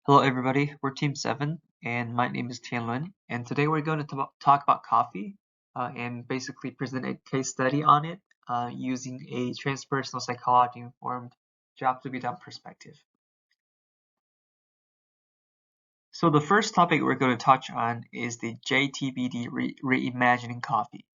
Hello everybody, we're Team 7 and my name is Tianlun, and today we're going to talk about coffee and basically present a case study on it using a transpersonal psychology informed job to be done perspective. So the first topic we're going to touch on is the JTBD reimagining coffee.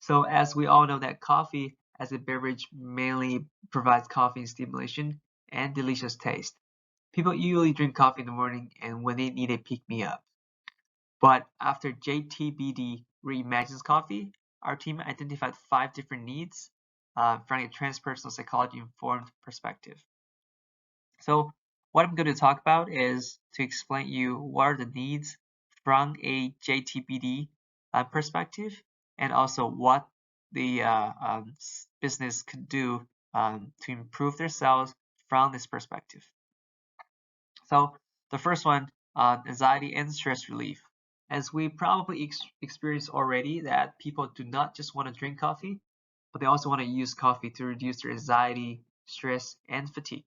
So as we all know that coffee as a beverage mainly provides caffeine stimulation and delicious taste. People usually drink coffee in the morning and when they need a pick-me-up. But after JTBD reimagines coffee, our team identified 5 different needs from a transpersonal psychology informed perspective. So what I'm going to talk about is to explain you what are the needs from a JTBD perspective, and also what the business could do to improve their sales from this perspective. So the first one, anxiety and stress relief. As we probably experienced already, that people do not just want to drink coffee, but they also want to use coffee to reduce their anxiety, stress, and fatigue.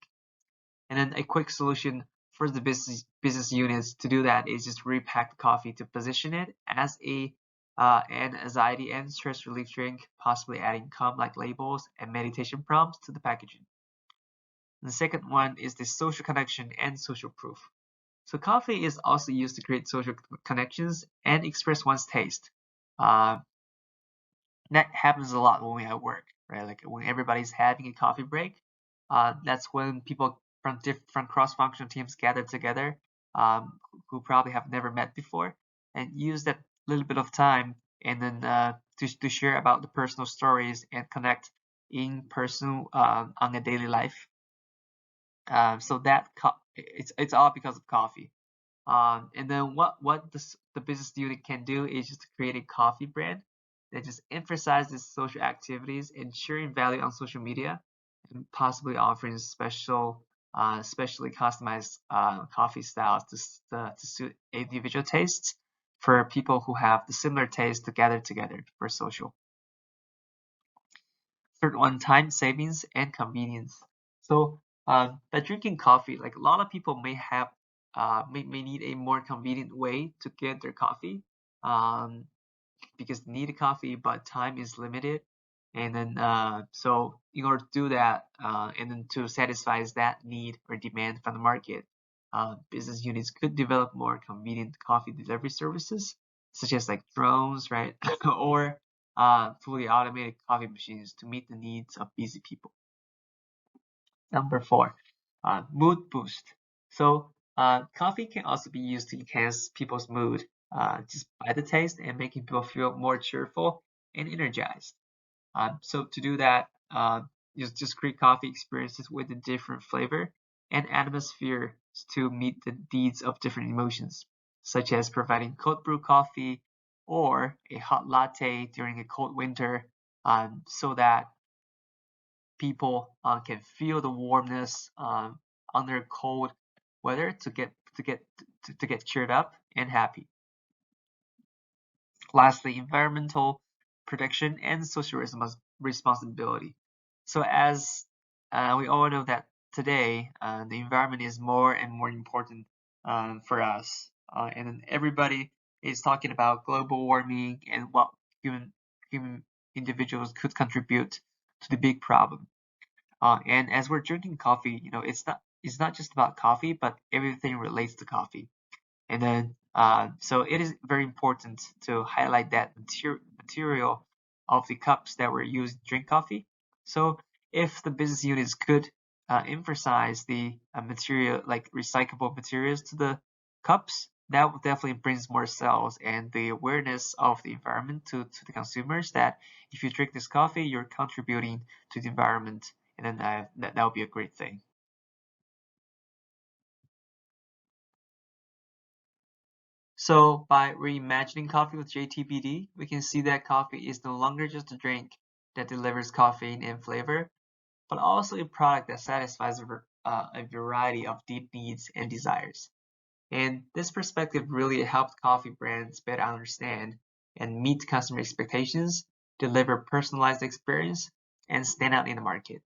And then a quick solution for the business units to do that is just repack the coffee to position it as an anxiety and stress relief drink, possibly adding calm-like labels and meditation prompts to the packaging. And the second one is the social connection and social proof. So coffee is also used to create social connections and express one's taste. Uh, that happens a lot when we at work, right? Like when everybody's having a coffee break, that's when people from different cross-functional teams gather together, who probably have never met before, and use that little bit of time and then to share about the personal stories and connect in person on a daily life. So that it's all because of coffee. And then what the business unit can do is just to create a coffee brand that just emphasizes social activities and sharing value on social media, and possibly offering specially customized coffee styles to suit individual tastes for people who have the similar taste to gather together for social. Third one, time savings and convenience. So by drinking coffee, like a lot of people may have may need a more convenient way to get their coffee um, because they need a coffee, but time is limited. And then so in order to do that, and then to satisfy that need or demand from the market, business units could develop more convenient coffee delivery services, such as like drones, right, or fully automated coffee machines to meet the needs of busy people. Number 4, mood boost. So coffee can also be used to enhance people's mood just by the taste and making people feel more cheerful and energized. So to do that, just create coffee experiences with a different flavor and atmosphere to meet the needs of different emotions, such as providing cold brew coffee or a hot latte during a cold winter, so that people can feel the warmness under cold weather to get cheered up and happy. Lastly, environmental protection and social responsibility. So as we all know that today the environment is more and more important for us, and then everybody is talking about global warming and what human individuals could contribute to the big problem. And as we're drinking coffee, it's not just about coffee, but everything relates to coffee. And then so it is very important to highlight that material of the cups that were used to drink coffee. So if the business units could emphasize the material like recyclable materials to the cups, that would definitely brings more sales and the awareness of the environment to the consumers, that if you drink this coffee, you're contributing to the environment, and then that would be a great thing. So by reimagining coffee with JTBD, we can see that coffee is no longer just a drink that delivers caffeine and flavor, but also a product that satisfies a variety of deep needs and desires. And this perspective really helped coffee brands better understand and meet customer expectations, deliver personalized experience, and stand out in the market.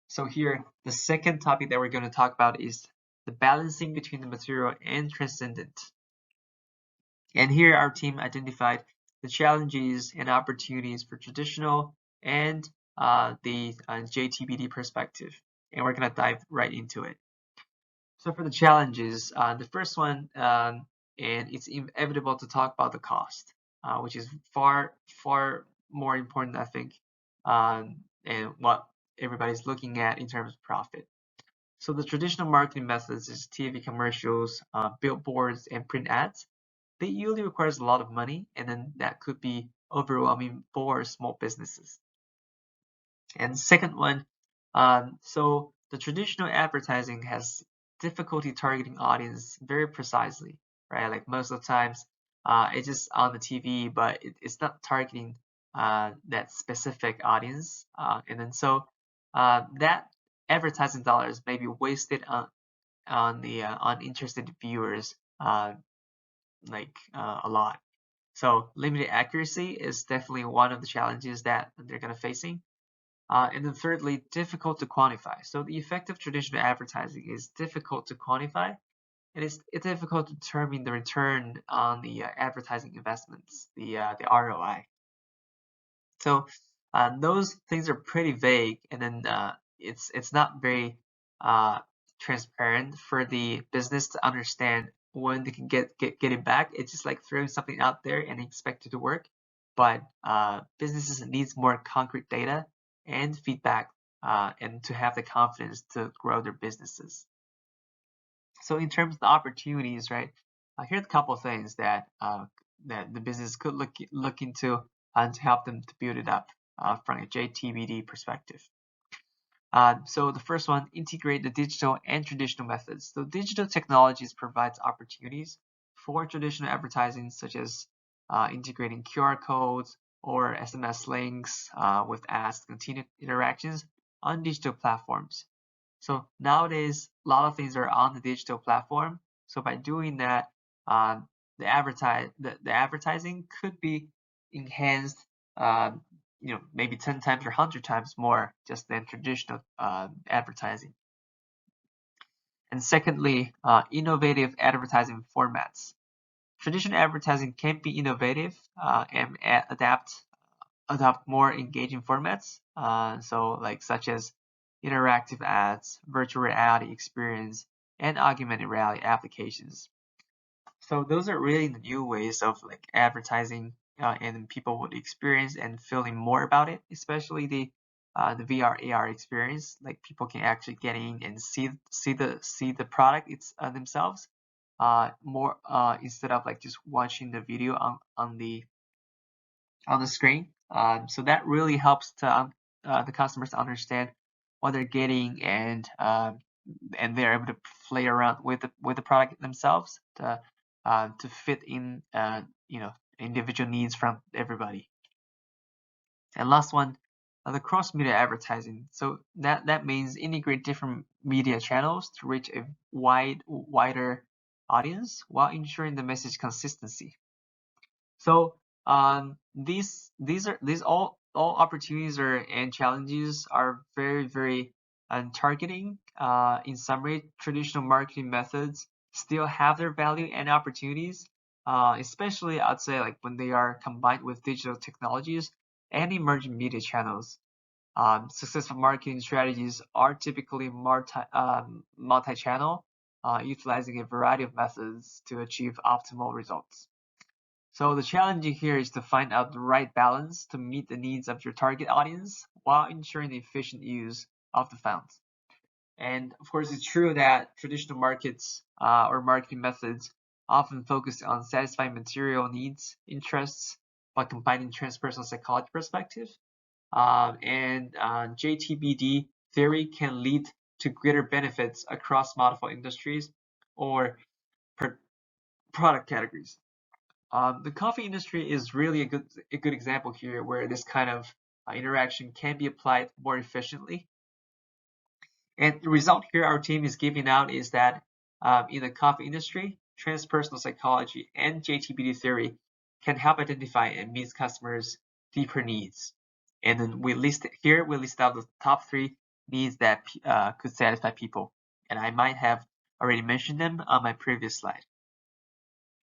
So here, the second topic that we're going to talk about is the balancing between the material and transcendent. And here our team identified the challenges and opportunities for traditional and the JTBD perspective. And we're going to dive right into it. So for the challenges, the first one, and it's inevitable to talk about the cost, which is far more important, I think, and what everybody's looking at in terms of profit. So the traditional marketing methods is TV commercials, billboards, and print ads. They usually requires a lot of money, and then that could be overwhelming for small businesses. And second one, so the traditional advertising has difficulty targeting audience very precisely, right? Like most of the times, it's just on the TV, but it's not targeting that specific audience. And then so that advertising dollars may be wasted on the uninterested viewers, a lot. So limited accuracy is definitely one of the challenges that they're going to facing. And then thirdly, difficult to quantify. So the effect of traditional advertising is difficult to quantify, and it's difficult to determine the return on the advertising investments, the ROI. So those things are pretty vague, and then it's not very transparent for the business to understand when they can get it back. It's just like throwing something out there and expect it to work. But businesses needs more concrete data and feedback, and to have the confidence to grow their businesses. So in terms of the opportunities, right? Here's a couple of things that that the business could look into to help them to build it up from a JTBD perspective. So the first one, integrate the digital and traditional methods. So digital technologies provides opportunities for traditional advertising, such as integrating QR codes or SMS links with ads to continue interactions on digital platforms. So nowadays, a lot of things are on the digital platform. So by doing that, the advertising could be enhanced, maybe 10 times or 100 times more just than traditional advertising. And secondly, innovative advertising formats. Traditional advertising can be innovative and adopt more engaging formats. So like such as interactive ads, virtual reality experience, and augmented reality applications. So those are really the new ways of like advertising, and people would experience and feeling more about it, especially the VR AR experience. Like people can actually get in and see the product themselves, more instead of like just watching the video on the screen. So that really helps to the customers to understand what they're getting, and they're able to play around with the product themselves to fit in individual needs from everybody. And last one, the cross media advertising. So that means integrate different media channels to reach a wider audience while ensuring the message consistency. So these all opportunities and challenges are very targeting. In summary, traditional marketing methods still have their value and opportunities, especially I'd say like when they are combined with digital technologies and emerging media channels. Successful marketing strategies are typically multi-channel, utilizing a variety of methods to achieve optimal results. So the challenge here is to find out the right balance to meet the needs of your target audience while ensuring the efficient use of the funds. And of course, it's true that traditional markets or marketing methods often focus on satisfying material needs, interests, by combining transpersonal psychology perspective. And JTBD theory can lead to greater benefits across multiple industries or product categories. The coffee industry is really a good example here where this kind of interaction can be applied more efficiently. And the result here our team is giving out is that in the coffee industry, transpersonal psychology and JTBD theory can help identify and meet customers' deeper needs. And then we list out the top 3 needs that could satisfy people. And I might have already mentioned them on my previous slide.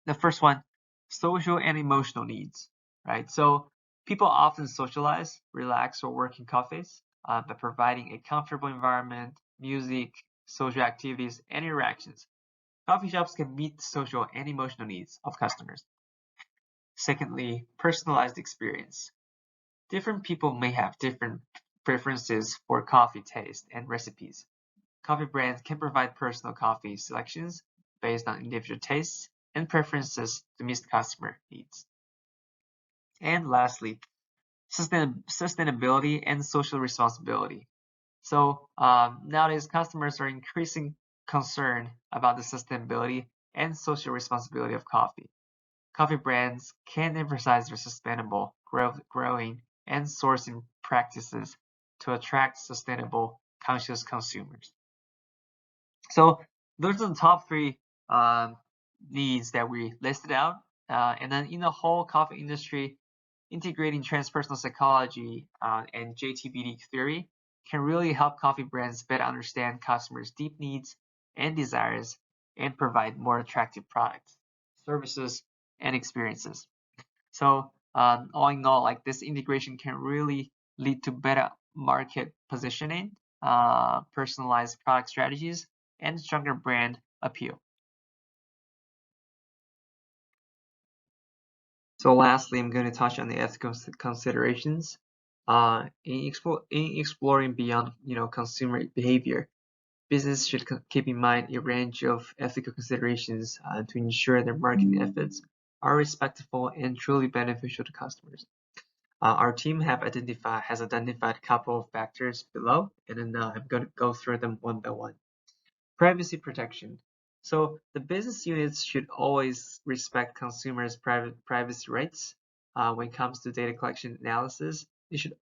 The first one, social and emotional needs, right? So people often socialize, relax, or work in cafes by providing a comfortable environment, music, social activities, and interactions. Coffee shops can meet social and emotional needs of customers. Secondly, personalized experience. Different people may have different preferences for coffee taste and recipes. Coffee brands can provide personal coffee selections based on individual tastes and preferences to meet customer needs. And lastly, sustainability and social responsibility. So nowadays, customers are increasing concerned about the sustainability and social responsibility of coffee. Coffee brands can emphasize their sustainable growing and sourcing practices to attract sustainable, conscious consumers. So those are the top three um, needs that we listed out. And then in the whole coffee industry, integrating transpersonal psychology and JTBD theory can really help coffee brands better understand customers' deep needs and desires and provide more attractive products, services, and experiences. So all in all, like this integration can really lead to better market positioning, personalized product strategies, and stronger brand appeal. So lastly, I'm going to touch on the ethical considerations. In exploring beyond, consumer behavior, business should keep in mind a range of ethical considerations to ensure their marketing efforts are respectful and truly beneficial to customers. Our team has identified a couple of factors below, and then I'm going to go through them one by one. Privacy protection. So the business units should always respect consumers' privacy rights. When it comes to data collection analysis,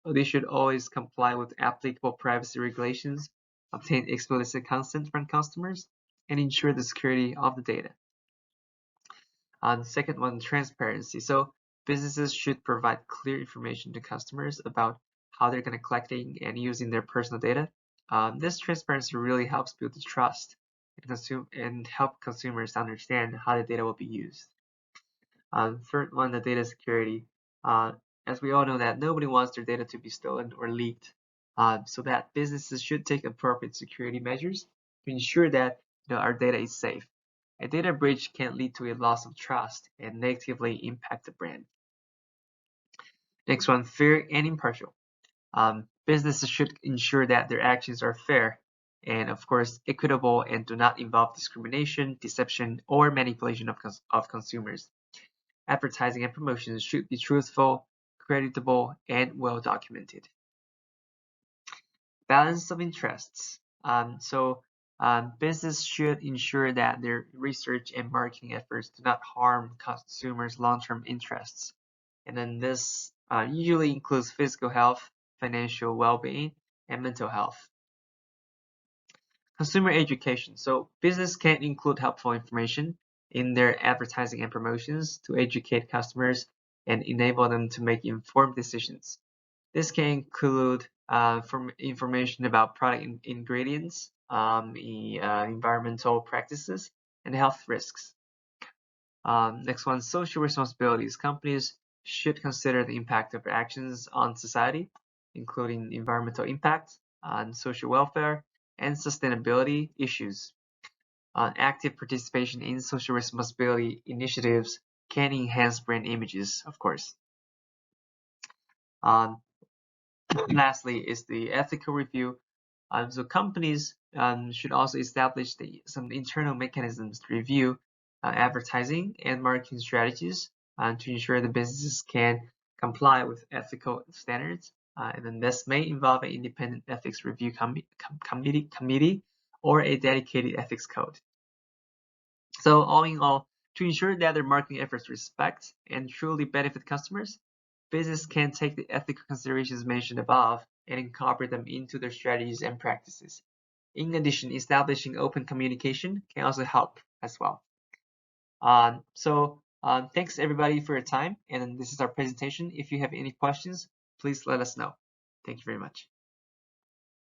they should always comply with applicable privacy regulations, obtain explicit consent from customers, and ensure the security of the data. The second one, transparency. So businesses should provide clear information to customers about how they're going to collecting and using their personal data. This transparency really helps build the trust and help consumers understand how the data will be used. Third one, the data security. Uh, as we all know that nobody wants their data to be stolen or leaked, so that businesses should take appropriate security measures to ensure that our data is safe. A data breach can lead to a loss of trust and negatively impact the brand. Next one, fair and impartial. Businesses should ensure that their actions are fair and, of course, equitable and do not involve discrimination, deception, or manipulation of consumers. Advertising and promotions should be truthful, creditable, and well documented. Balance of interests. Business should ensure that their research and marketing efforts do not harm consumers' long-term interests. And then this usually includes physical health, financial well-being, and mental health. Consumer education. So business can include helpful information in their advertising and promotions to educate customers and enable them to make informed decisions. This can include from information about product ingredients, environmental practices, and health risks. Next one, social responsibilities. Companies should consider the impact of their actions on society, including environmental impact, on social welfare, and sustainability issues. Active participation in social responsibility initiatives can enhance brand images, of course. Lastly is the ethical review. So companies should also establish some internal mechanisms to review advertising and marketing strategies to ensure the businesses can comply with ethical standards. And then this may involve an independent ethics review committee or a dedicated ethics code. So all in all, to ensure that their marketing efforts respect and truly benefit customers, business can take the ethical considerations mentioned above and incorporate them into their strategies and practices. In addition, establishing open communication can also help as well. Thanks everybody for your time, and this is our presentation. If you have any questions, please let us know. Thank you very much.